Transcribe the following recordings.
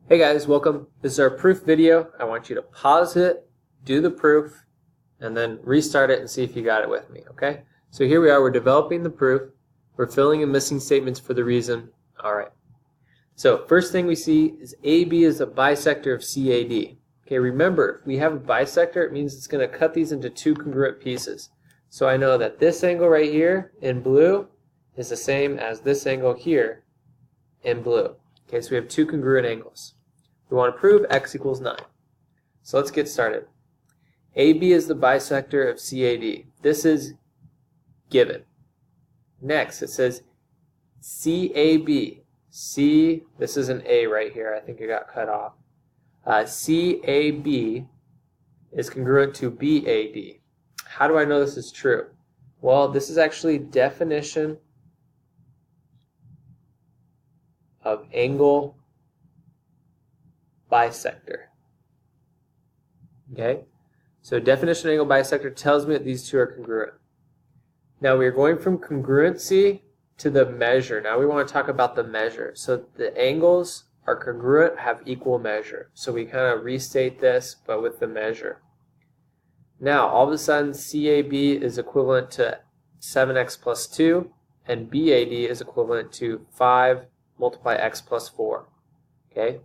Hey guys, welcome. This is our proof video. I want you to pause it, do the proof, and then restart it and see if you got it with me, okay? So here we are, we're developing the proof. We're filling in missing statements for the reason. Alright. So first thing we see is AB is a bisector of CAD. Okay, remember, if we have a bisector, it means it's going to cut these into two congruent pieces. So I know that this angle right here in blue is the same as this angle here in blue. Okay, so we have two congruent angles. We want to prove x equals 9. So let's get started. AB is the bisector of CAD. This is given. Next, it says CAB. This is an A right here. I think it got cut off. CAB is congruent to BAD. How do I know this is true? Well, this is actually definition of angle bisector. Okay? So definition of angle bisector tells me that these two are congruent. Now we are going from congruency to the measure. Now we want to talk about the measure. So the angles are congruent, have equal measure. So we kind of restate this, but with the measure. Now all of a sudden CAB is equivalent to 7x plus 2 and BAD is equivalent to 5 multiply x plus 4. Okay?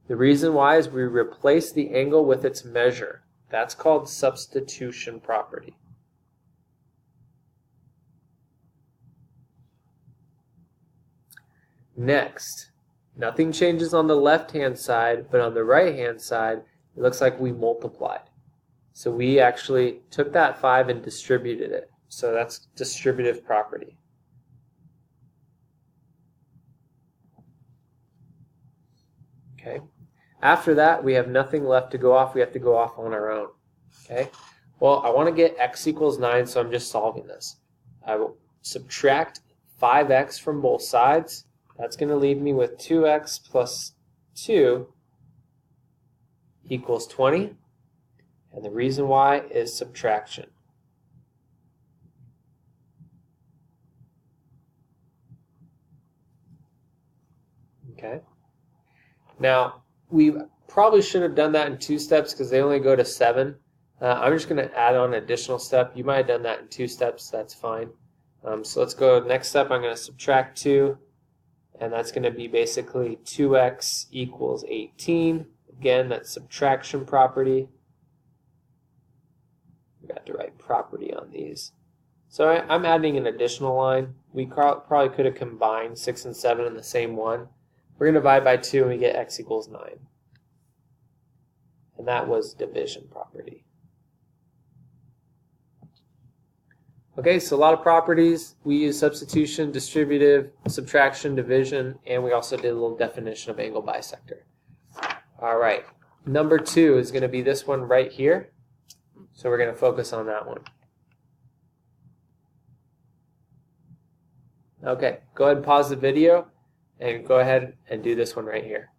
The reason why is we replace the angle with its measure. That's called substitution property. Next, nothing changes on the left-hand side, but on the right-hand side, it looks like we multiplied. So we actually took that 5 and distributed it. So that's distributive property. Okay. After that, we have nothing left to go off. We have to go off on our own. Okay. Well, I want to get x equals 9, so I'm just solving this. I will subtract 5x from both sides. That's going to leave me with 2x plus 2 equals 20. And the reason why is subtraction. Okay. Now, we probably should have done that in 2 steps because they only go to 7. I'm just going to add on an additional step. You might have done that in 2 steps. That's fine. So let's go to the next step. I'm going to subtract 2. And that's going to be basically 2x equals 18. Again, that's subtraction property. We got to write property on these. So I'm adding an additional line. We probably could have combined 6 and 7 in the same one. We're going to divide by 2 and we get x equals 9. And that was division property. Okay, so a lot of properties. We use substitution, distributive, subtraction, division, and we also did a little definition of angle bisector. All right, number 2 is going to be this one right here. So we're going to focus on that one. Okay, go ahead and pause the video and go ahead and do this one right here.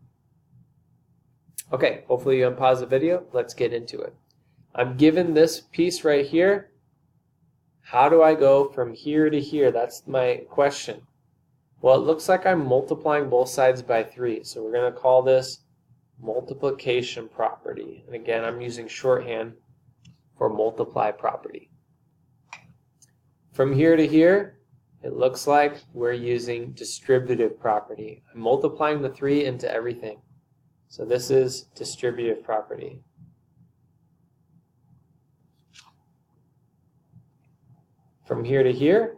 Okay, hopefully you unpause the video. Let's get into it. I'm given this piece right here. How do I go from here to here? That's my question. Well, it looks like I'm multiplying both sides by 3. So we're going to call this multiplication property. And again, I'm using shorthand for multiply property. From here to here, it looks like we're using distributive property. I'm multiplying the 3 into everything. So this is distributive property. From here to here,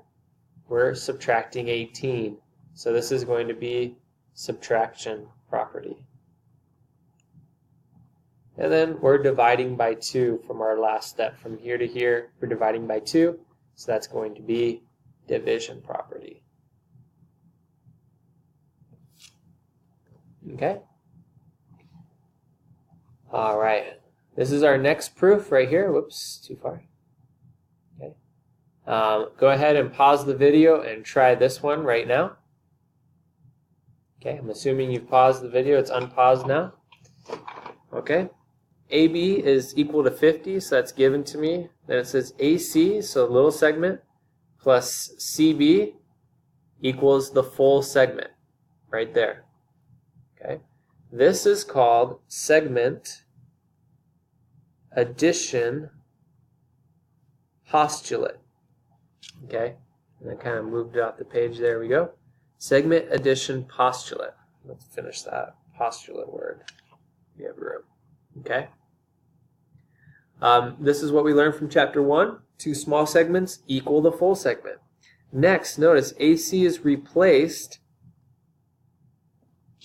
we're subtracting 18. So this is going to be subtraction property. And then we're dividing by 2 from our last step. From here to here, we're dividing by 2. So that's going to be division property. Okay? All right. This is our next proof right here. Whoops, too far. Okay. Go ahead and pause the video and try this one right now. Okay, I'm assuming you've paused the video. It's unpaused now. Okay. AB is equal to 50, so that's given to me. Then it says AC, so little segment, plus CB equals the full segment right there. Okay. This is called segment addition postulate. Okay, and I kind of moved it off the page. There we go. Segment addition postulate. Let's finish that postulate word. We have room. Okay. This is what we learned from chapter 1. Two small segments equal the full segment. Next, notice AC is replaced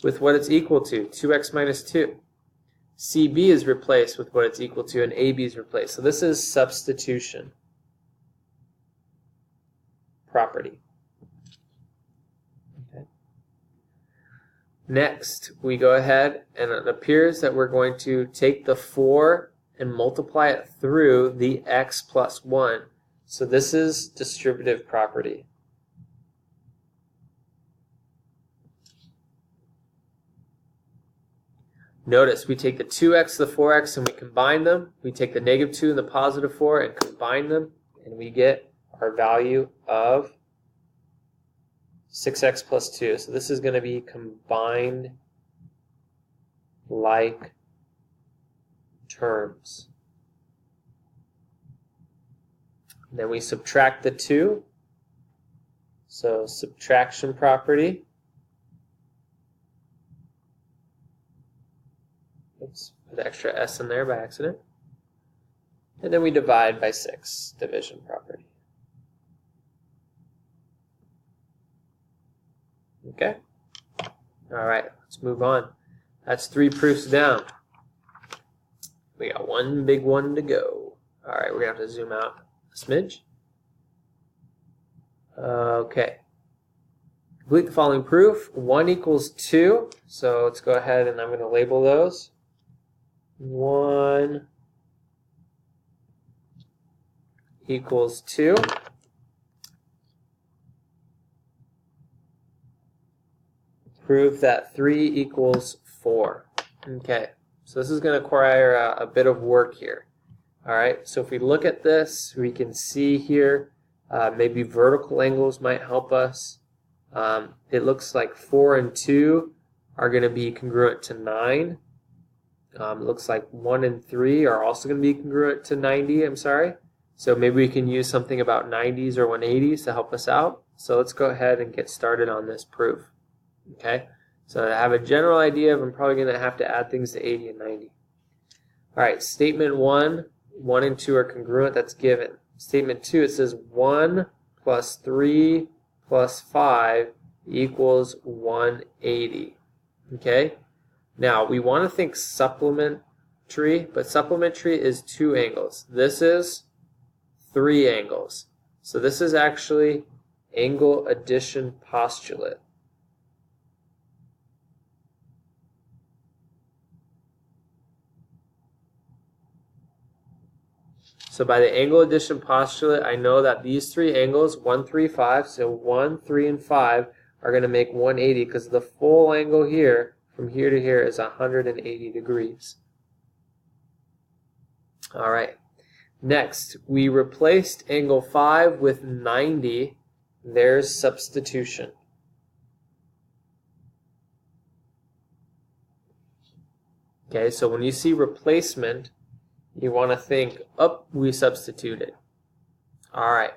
with what it's equal to, 2x minus 2. CB is replaced with what it's equal to, and AB is replaced. So this is substitution property. Okay. Next, we go ahead, and it appears that we're going to take the 4 and multiply it through the x plus 1. So this is distributive property. Notice we take the 2x, the 4x, and we combine them. We take the negative 2 and the positive 4 and combine them, and we get our value of 6x plus 2. So this is going to be combined like terms. And then we subtract the 2. So subtraction property. Oops, put an extra s in there by accident. And then we divide by 6, division property. Okay? Alright, let's move on. That's 3 proofs down. We got one big one to go. Alright, we're going to have to zoom out a smidge. Okay. Complete the following proof. 1 equals 2. So let's go ahead and I'm going to label those. 1 equals 2. Prove that 3 equals 4. Okay, so this is going to require a bit of work here. Alright, so if we look at this, we can see here maybe vertical angles might help us. It looks like 4 and 2 are going to be congruent to 9. It looks like 1 and 3 are also going to be congruent to 90, I'm sorry. So maybe we can use something about 90s or 180s to help us out. So let's go ahead and get started on this proof. Okay, so to have a general idea of, I'm probably going to have to add things to 80 and 90. Alright, statement 1, 1 and 2 are congruent, that's given. Statement 2, it says 1 plus 3 plus 5 equals 180. Okay? Now, we want to think supplementary, but supplementary is 2 angles. This is 3 angles. So this is actually angle addition postulate. So by the angle addition postulate, I know that these 3 angles, 1, 3, 5, so 1, 3, and 5 are going to make 180 because the full angle here, from here to here, is 180 degrees. Alright, next, we replaced angle 5 with 90. There's substitution. Okay, so when you see replacement, you want to think, we substituted. Alright,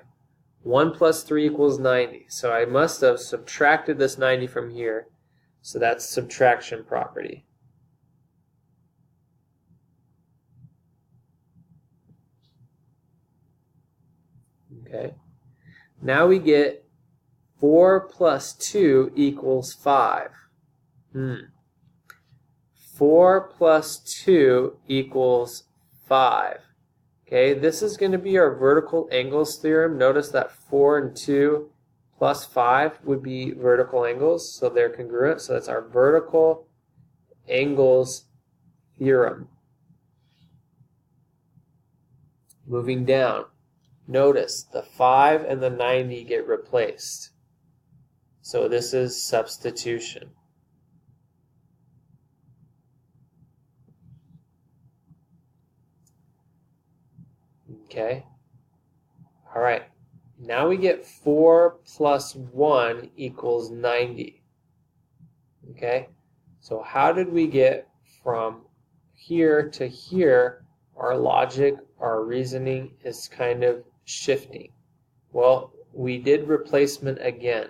1 plus 3 equals 90. So I must have subtracted this 90 from here. So that's subtraction property. Okay. Now we get 4 plus 2 equals 5. 4 plus 2 equals 5. Okay, this is going to be our vertical angles theorem. Notice that 4 and 2 plus 5 would be vertical angles, so they're congruent. So that's our vertical angles theorem. Moving down, notice the 5 and the 90 get replaced. So this is substitution. Okay. All right. Now we get 4 plus 1 equals 90. Okay. So how did we get from here to here? Our logic, our reasoning is kind of shifting. Well, we did replacement again.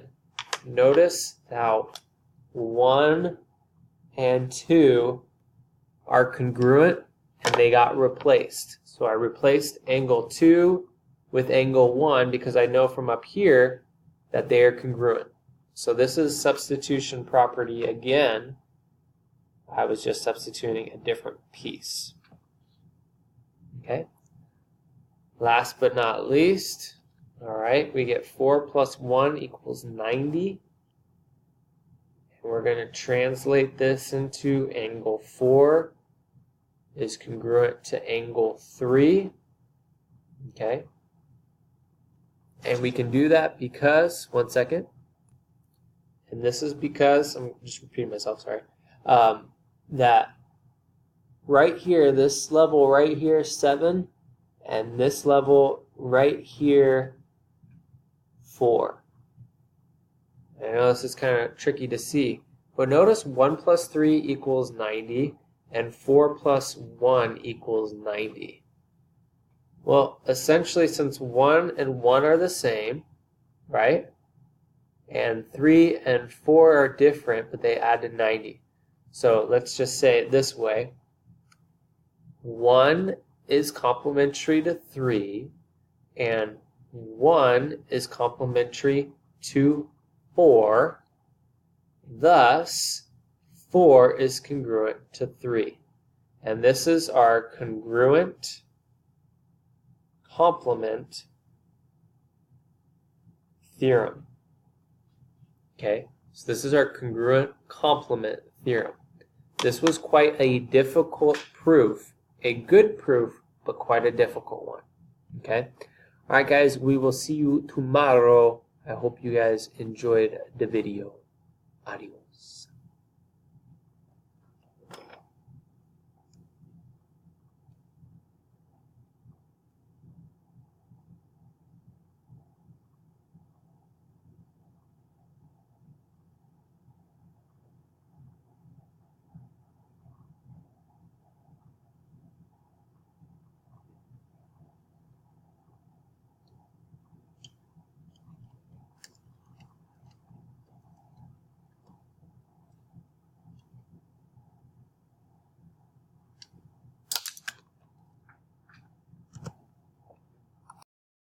Notice how 1 and 2 are congruent and they got replaced. So I replaced angle 2 with angle 1 because I know from up here that they are congruent. So this is substitution property again. I was just substituting a different piece. Okay. Last but not least, all right, we get 4 plus 1 equals 90. And we're going to translate this into angle 4 is congruent to angle 3. Okay. And we can do that because, one second, and this is because, I'm just repeating myself, sorry, that right here, this level right here, 7, and this level right here, 4. I know this is kind of tricky to see, but notice 1 plus 3 equals 90, and 4 plus 1 equals 90. Well, essentially, since 1 and 1 are the same, right? And 3 and 4 are different, but they add to 90. So let's just say it this way. 1 is complementary to 3, and 1 is complementary to 4. Thus, 4 is congruent to 3. And this is our congruent complement theorem. Okay, so this is our congruent complement theorem. This was quite a difficult proof, a good proof, but quite a difficult one. Okay, all right, guys, we will see you tomorrow. I hope you guys enjoyed the video. Adios.